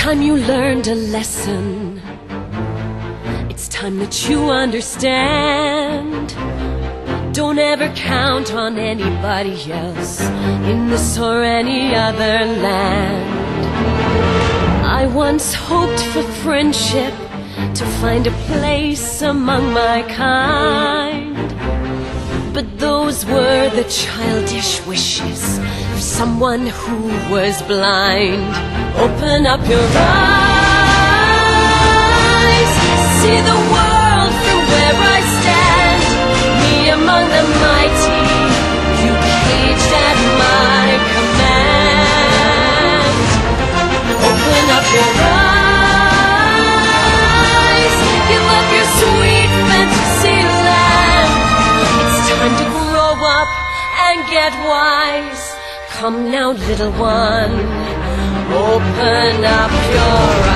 time you learned a lesson. It's time that you understand. Don't ever count on anybody else in this or any other land. I once hoped for friendship, to find a place among my kind. But those were the childish wishes of someone who was blind. Open up your eyes, see the world from where I stand. Me among the mighty, you caged at my command. Open up your eyes, give up your sweet fantasy land. It's time to grow up and get wise. Come now, little one, open up your